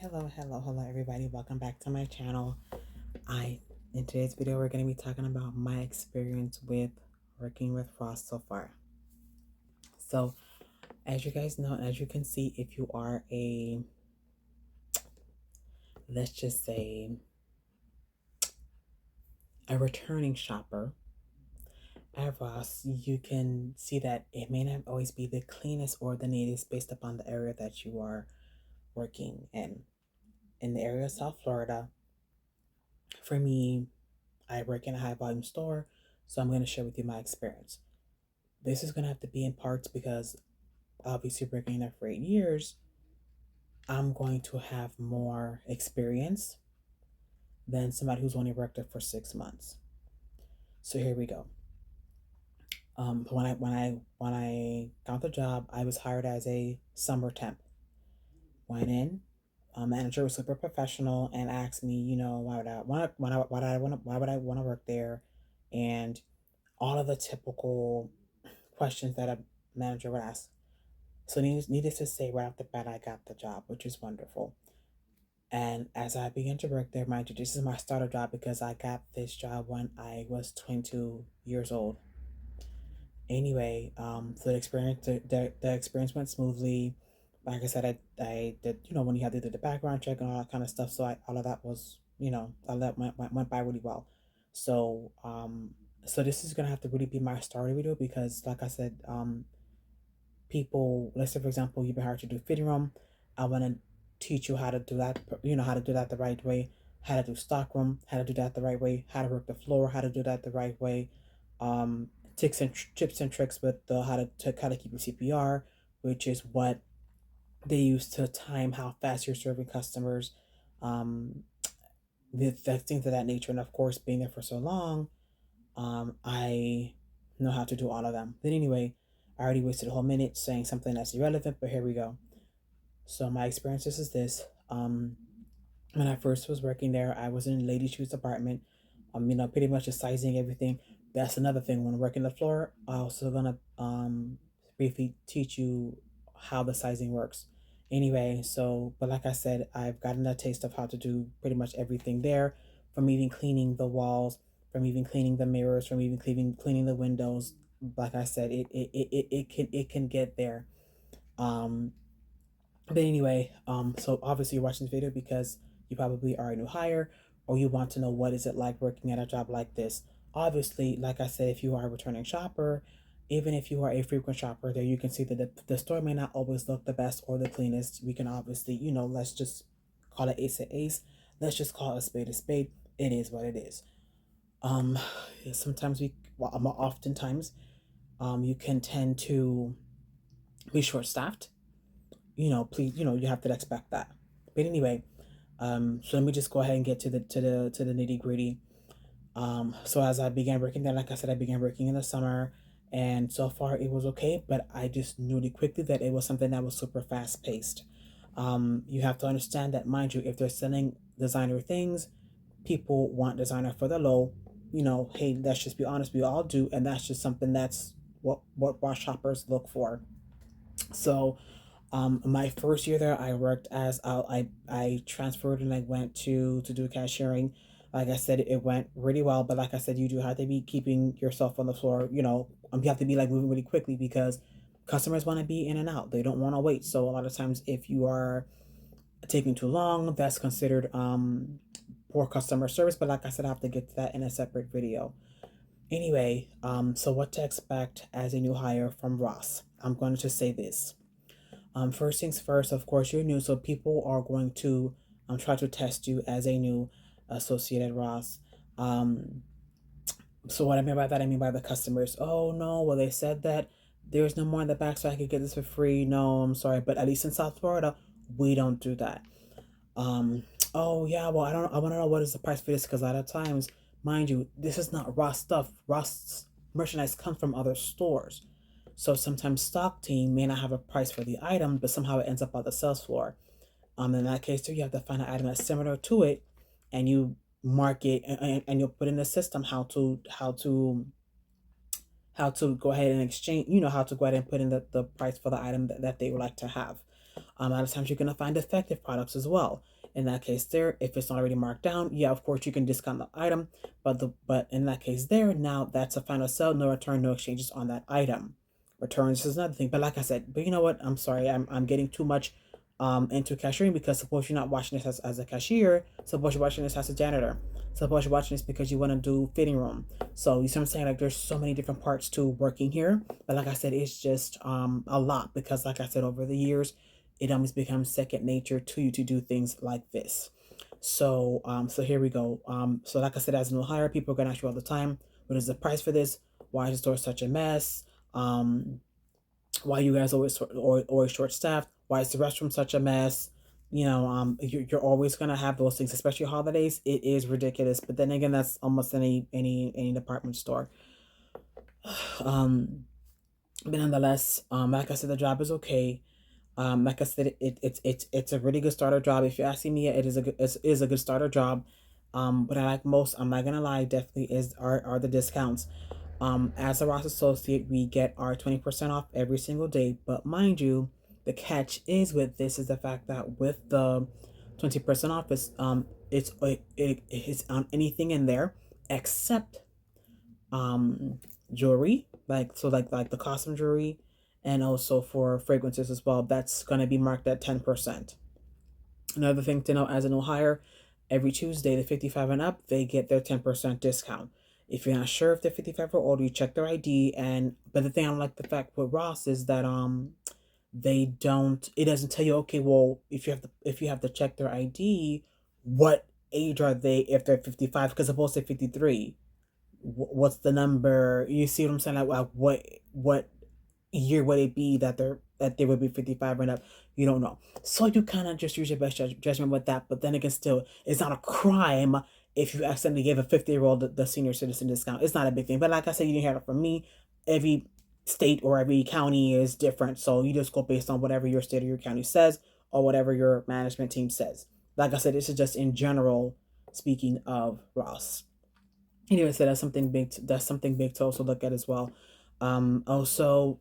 Hello everybody. Welcome back to my channel. I In today's video we're going to be talking about my experience with working with Ross so far. So, as you guys know, as you can see, if you are a, let's just say, a returning shopper at Ross, you can see that it may not always be the cleanest or the neatest based upon the area that you are working in. In the area of South Florida, for me, I work in a high volume store, so I'm going to share with you my experience. This is going to have to be in parts because obviously working there for 8 years, I'm going to have more experience than somebody who's only worked there for 6 months. So here we go. When I got the job, I was hired as a summer temp. Went in, manager was super professional and asked me, why would I want why would I want to work there, and all of the typical questions that a manager would ask. So needless to say, right off the bat, I got the job, which is wonderful. And as I began to work there, mind you, this is my starter job because I got this job when I was 22 years old. Anyway, so the experience went smoothly. Like I said, I did, when you have to do the background check and all that kind of stuff. So all of that was, all that went by really well. So, so this is gonna have to really be my starter video because, like I said, people, let's say for example, you've been hired to do fitting room. I want to teach you how to do that, how to do that the right way, how to do stock room, how to do that the right way, how to work the floor, how to do that the right way, um, tips and tricks with the how to keep your CPR, which is what they use to time how fast you're serving customers, um, the things of that nature. And of course, being there for so long, I know how to do all of them. But anyway, I already wasted a whole minute saying something that's irrelevant, but here we go. So my experiences is this. When I first was working there, I was in lady shoes department. Pretty much just sizing everything. That's another thing. When working the floor, I also gonna briefly teach you how the sizing works. Anyway, so but like I said, I've gotten a taste of how to do pretty much everything there, from even cleaning the walls, from even cleaning the mirrors, from even cleaning the windows. Like I said, it can get there. Um, but anyway, so obviously you're watching this video because you probably are a new hire or you want to know what is it like working at a job like this. Obviously, like I said, if you are a returning shopper, even if you are a frequent shopper, there you can see that the store may not always look the best or the cleanest. We can obviously, let's just call it ace a ace. Let's just call it a spade a spade. It is what it is. Um, sometimes oftentimes, you can tend to be short staffed. Please, you have to expect that. But anyway, so let me just go ahead and get to the nitty gritty. So as I began working there, like I said, I began working in the summer, and so far it was okay. But I just knew really quickly that it was something that was super fast paced. You have to understand that, mind you, if they're selling designer things, people want designer for the low. Hey, let's just be honest, we all do, and that's just something that's what our shoppers look for. So, my first year there, I worked as I transferred and I went to do cashiering. Like I said, it went really well, but like I said, you do have to be keeping yourself on the floor. You have to be like moving really quickly because customers want to be in and out. They don't want to wait. So a lot of times, if you are taking too long, that's considered poor customer service. But like I said, I have to get to that in a separate video. Anyway, so what to expect as a new hire from Ross? I'm going to just say this. First things first, of course, you're new, so people are going to try to test you as a new associate at Ross. Um, so what I mean by that, I mean by the customers. Oh no, well they said that there's no more in the back, so I could get this for free. No, I'm sorry, but at least in South Florida, we don't do that. Um, oh yeah, well I want to know what is the price for this because a lot of times, mind you, this is not Ross stuff. Ross merchandise comes from other stores. So sometimes stock team may not have a price for the item, but somehow it ends up on the sales floor. In that case, too, you have to find an item that's similar to it, and you mark it, and you'll put in the system how to go ahead and exchange. How to go ahead and put in the price for the item that they would like to have. A lot of times you're going to find defective products as well. In that case there, if it's not already marked down, yeah, of course you can discount the item, but in that case there, now that's a final sell, no return, no exchanges on that item. Returns is another thing. But like I said, but you know what? I'm sorry, I'm getting too much into cashiering, because suppose you're not watching this as a cashier, suppose you're watching this as a janitor, suppose you're watching this because you want to do fitting room. So you see what I'm saying? Like there's so many different parts to working here. But like I said, it's just a lot, because like I said, over the years, it almost becomes second nature to you to do things like this. So here we go. So like I said, as a new hire, people are gonna ask you all the time, what is the price for this? Why is the store such a mess? Why you guys always short staffed? Why is the restroom such a mess? You're always gonna have those things, especially holidays. It is ridiculous, but then again, that's almost any department store. um, but nonetheless, like I said, the job is okay. Like I said, it's a really good starter job. If you're asking me, it is a good starter job. What I like most, I'm not gonna lie, definitely are the discounts. As a Ross associate, we get our 20% off every single day. But mind you, the catch is with this is the fact that with the 20% off, it's on anything in there except um jewelry, like the costume jewelry, and also for fragrances as well. That's gonna be marked at 10%. Another thing to know, as a new hire, every Tuesday, the 55 and up, they get their 10% discount. If you're not sure if they're 55 or older, you check their ID. And but the thing I like the fact with Ross is that they don't, it doesn't tell you, okay, well, if you have to check their ID, what age are they if they're 55, because supposed to say 53. What's the number? You see what I'm saying? Like what year would it be that they would be 55 and up? You don't know. So you kind of just use your best judgment with that. But then again, still, it's not a crime if you accidentally gave a 50-year-old the senior citizen discount. It's not a big thing. But like I said, you didn't hear it from me. Every state or every county is different. So you just go based on whatever your state or your county says, or whatever your management team says. Like I said, this is just in general speaking of Ross. Anyway, so that's something big to also look at as well. Also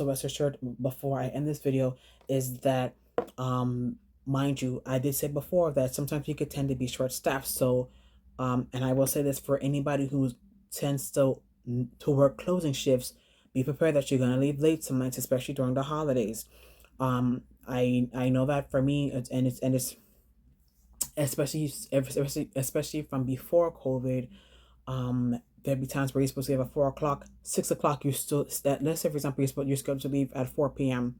rest assured, before I end this video, is that um mind you, I did say before that sometimes you could tend to be short staffed. So and I will say this for anybody who tends to work closing shifts, be prepared that you're gonna leave late some nights, especially during the holidays. I know that for me, and it's especially from before COVID. There'd be times where you're supposed to have at 4 o'clock, 6 o'clock. Let's say for example you're scheduled to leave at 4 p.m.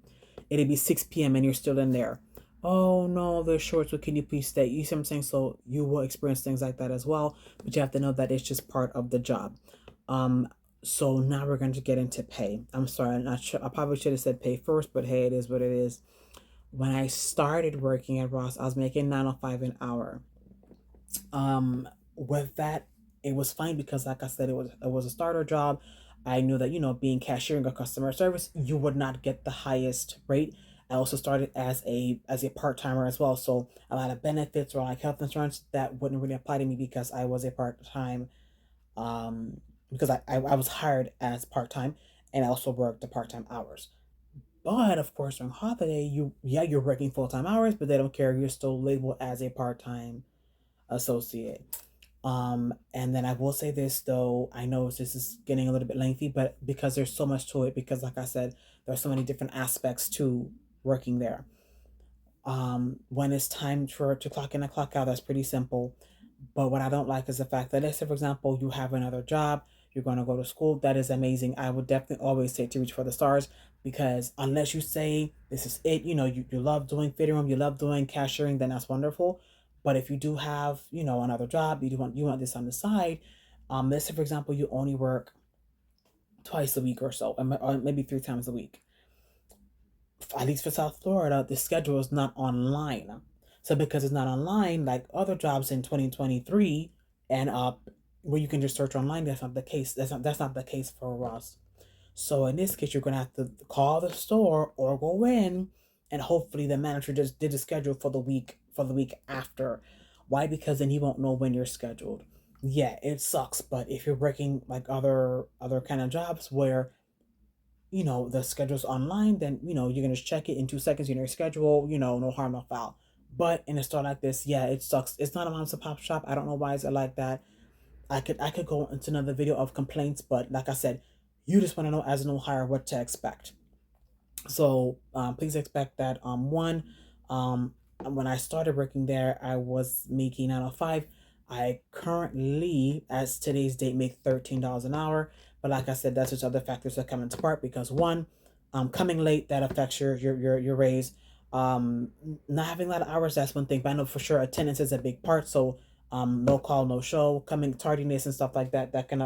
It'd be 6 p.m. and you're still in there. Oh no, they're short, so can you please stay? You see what I'm saying? So you will experience things like that as well, but you have to know that it's just part of the job. Um, so now we're going to get into pay. I'm sorry, I'm not sure. I probably should have said pay first, but hey, it is what it is. When I started working at Ross, I was making 905 an hour. With that, it was fine because, like I said, it was a starter job. I knew that being cashiering or customer service, you would not get the highest rate. I also started as a part timer as well, so a lot of benefits or like health insurance that wouldn't really apply to me because I was a part time. Because I was hired as part time, and I also worked the part time hours. But of course, during holiday, you're working full time hours, but they don't care. You're still labeled as a part time associate. And then I will say this though, I know this is getting a little bit lengthy, but because there's so much to it, because like I said, there's so many different aspects to working there. When it's time to clock in and clock out, that's pretty simple. But what I don't like is the fact that, let's say, for example, you have another job, you're going to go to school. That is amazing. I would definitely always say to reach for the stars, because unless you say this is it, you love doing fitting room, you love doing cashiering, then that's wonderful. But if you do have, another job, you want this on the side. Let's say, for example, you only work twice a week or so, or maybe 3 times a week. At least for South Florida, the schedule is not online. So because it's not online, like other jobs in 2023 and up, where you can just search online, that's not the case. That's not the case for Ross. So in this case, you're gonna have to call the store or go in, and hopefully the manager just did a schedule for the week after. Why? Because then he won't know when you're scheduled. Yeah, it sucks, but if you're working like other kind of jobs where the schedule's online, then, you can just check it in 2 seconds, your schedule, no harm, no foul. But in a store like this, yeah, it sucks. It's not a mom and pop shop. I don't know why it's like that. I could go into another video of complaints, but like I said, you just want to know as a new hire what to expect. So please expect that. When I started working there, I was making 905. I currently, as today's date, make $13 an hour. But like I said, that's just other factors that come into part because one, coming late, that affects your raise. Not having a lot of hours, that's one thing. But I know for sure attendance is a big part. So no call, no show, coming tardiness and stuff like that, that can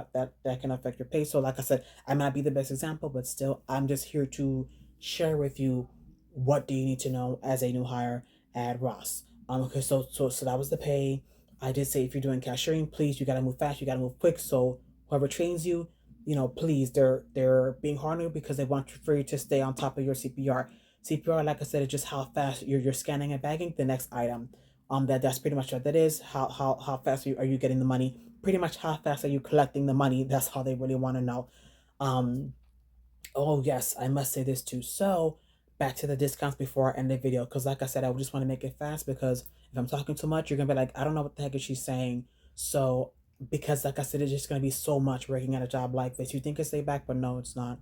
affect your pay. So like I said, I might be the best example, but still, I'm just here to share with you what do you need to know as a new hire at Ross. Okay, so that was the pay. I did say if you're doing cashiering, please, you gotta move fast, you gotta move quick. So whoever trains you, please, they're being hard on you because they want for you to stay on top of your CPR. CPR, like I said, is just how fast you're scanning and bagging the next item. That's pretty much what that is. How fast are you getting the money? Pretty much how fast are you collecting the money? That's how they really want to know. Um, Oh, yes, I must say this too. So, back to the discounts before I end the video, because like I said, I just want to make it fast because if I'm talking too much, you're gonna be like, I don't know what the heck is she saying. So, because like I said, it's just gonna be so much working at a job like this. You think it's laid back, but no, it's not.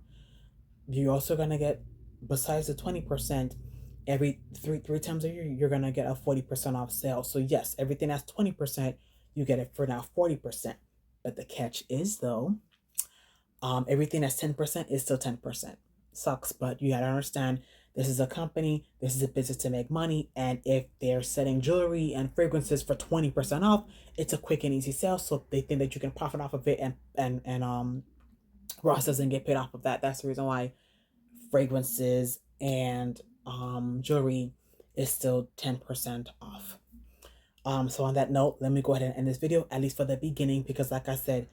You're also gonna get, besides the 20%, every three times a year, you're gonna get a 40% off sale. So yes, everything that's 20%, you get it for now 40%. But the catch is though, everything that's 10% is still 10%. Sucks, but you gotta understand this is a company, this is a business to make money, and if they're selling jewelry and fragrances for 20% off, it's a quick and easy sale. So they think that you can profit off of it, and Ross doesn't get paid off of that. That's the reason why fragrances and jewelry is still 10% off. So on that note, let me go ahead and end this video, at least for the beginning, because like I said,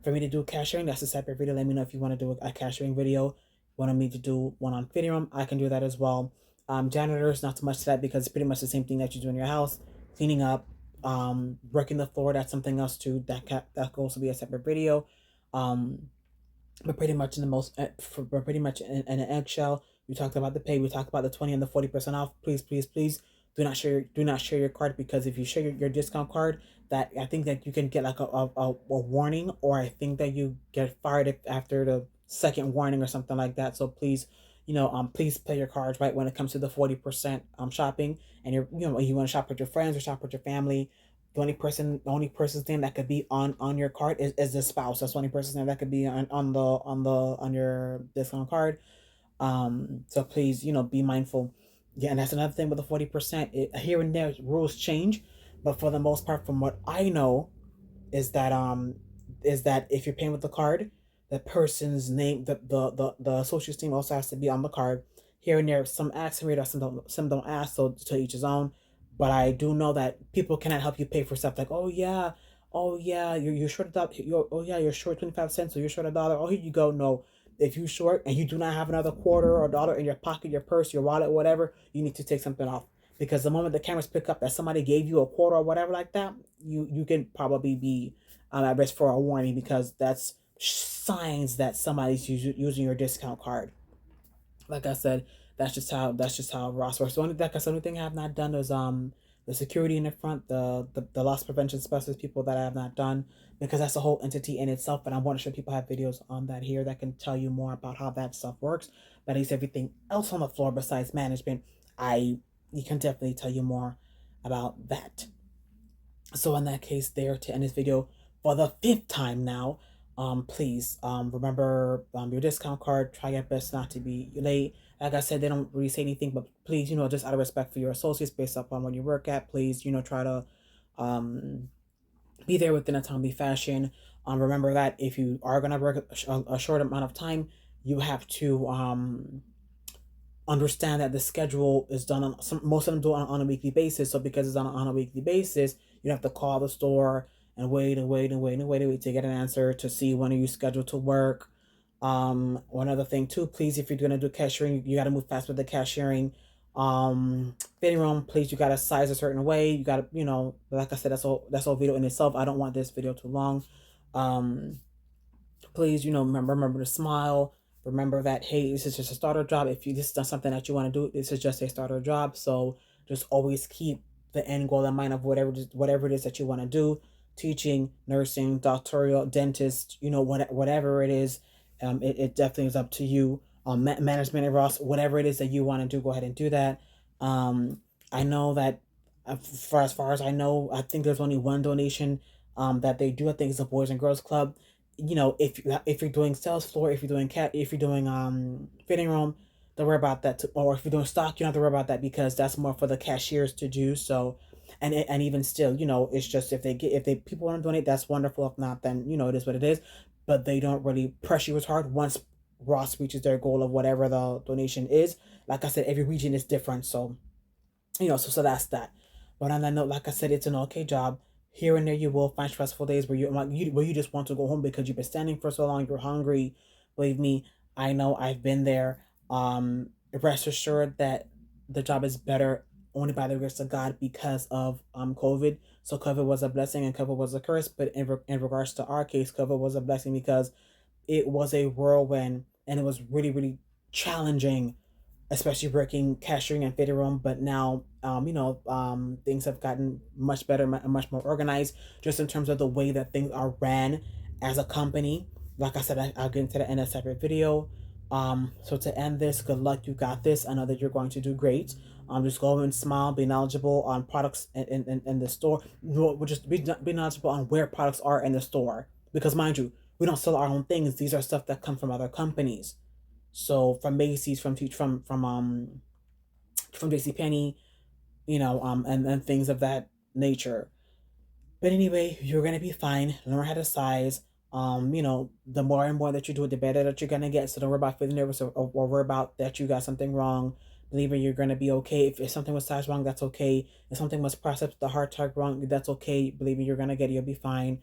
for me to do cashiering, that's a separate video. Let me know if you want to do a cashiering video. Want me to do one on fitting room, I can do that as well. Janitors, not too much to that because it's pretty much the same thing that you do in your house. Cleaning up, working the floor, that's something else too. That could also be a separate video. But pretty much pretty much in an eggshell, we talked about the pay. We talked about the 20 and the 40% off. Please, please, please do not share your card, because if you share your discount card, that I think that you can get like a warning, or I think that you get fired after the second warning or something like that. So please, please play your cards right when it comes to the 40% shopping, and you want to shop with your friends or shop with your family. The only person's name that could be on your card is the spouse. That's the only person's name that could be on your discount card. So please, be mindful. Yeah, and that's another thing with the 40%. Here and there rules change, but for the most part, from what I know, is that if you're paying with the card, the person's name, the associate's name also has to be on the card. Here and there, some ask for it, some don't ask, so to each his own. But I do know that people cannot help you pay for stuff like, oh yeah, you're short a dollar. Oh yeah, you're short 25 cents, so you're short $1. Oh, here you go. No, if you short and you do not have another quarter or dollar in your pocket, your purse, your wallet, whatever, you need to take something off. Because the moment the cameras pick up that somebody gave you a quarter or whatever like that, you can probably be at risk for a warning, because that's signs that somebody's using your discount card. Like I said, that's just how Ross works. The only thing I have not done is the security in the front, the loss prevention specialist people that I have not done, because that's a whole entity in itself. And I want to show people have videos on that here that can tell you more about how that stuff works. But at least everything else on the floor besides management, I you can definitely tell you more about that. So in that case, there to end this video for the fifth time now. Please remember your discount card. Try your best not to be late. Like I said, they don't really say anything, but please, just out of respect for your associates, based upon where you work at, please, try to um be there within a timely fashion. Remember that if you are gonna work a short amount of time, you have to understand that the schedule is done on most of them do it on a weekly basis. So because it's on a weekly basis, you have to call the store and wait and wait and wait and wait and wait to get an answer to see when are you scheduled to work. One other thing too, please, if you're gonna do cashiering, you gotta move fast with the cashiering. Fitting room, please, you gotta size a certain way. You gotta, like I said, that's all video in itself. I don't want this video too long. Please, remember to smile. Remember that, hey, this is just a starter job. If this is not something that you want to do, this is just a starter job. So just always keep the end goal in mind of whatever it is that you want to do, teaching, nursing, doctoral, dentist, whatever it is. It definitely is up to you. Management at Ross, whatever it is that you want to do, go ahead and do that. I know that for as far as I know, I think there's only one donation that they do. I think it's a Boys and Girls Club. If you're doing sales floor, if you're doing fitting room, don't worry about that. Or if you're doing stock, you don't have to worry about that because that's more for the cashiers to do. So, and even still, it's just if they people want to donate, that's wonderful. If not, then it is what it is. But they don't really pressure you as hard once Ross reaches their goal of whatever the donation is. Like I said, every region is different, so so that's that. But on that note, like I said, it's an okay job. Here and there, you will find stressful days where you just want to go home because you've been standing for so long. You're hungry. Believe me, I know. I've been there. Rest assured that the job is better only by the grace of God because of COVID. So COVID was a blessing and COVID was a curse. But in regards to our case, COVID was a blessing because it was a whirlwind and it was really really challenging, especially working cashiering and fitting room. But now, things have gotten much better, much more organized, just in terms of the way that things are ran as a company. Like I said, I'll get into that in a separate video. So to end this, good luck. You got this. I know that you're going to do great. Just go and smile. Be knowledgeable on products in the store. We'll just be knowledgeable on where products are in the store. Because mind you, we don't sell our own things. These are stuff that come from other companies. So from Macy's, from JCPenney, and things of that nature. But anyway, you're gonna be fine. Learn how to size. The more and more that you do it, the better that you're gonna get. So don't worry about feeling nervous or worry about that you got something wrong. Believe me, you're gonna be okay. If something was sized wrong, that's okay. If something was processed with the heart tag wrong, that's okay. Believe me, you're gonna get it. You'll be fine.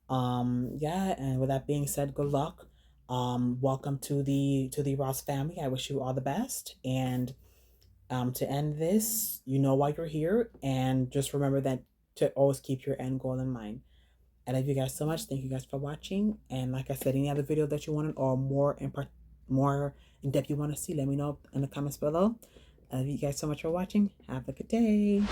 Yeah. And with that being said, good luck. Welcome to the Ross family. I wish you all the best. And to end this, you know why you're here, and just remember that to always keep your end goal in mind. I love you guys so much. Thank you guys for watching. And like I said, any other video that you wanted or more in depth you want to see, let me know in the comments below. I love you guys so much for watching. Have a good day.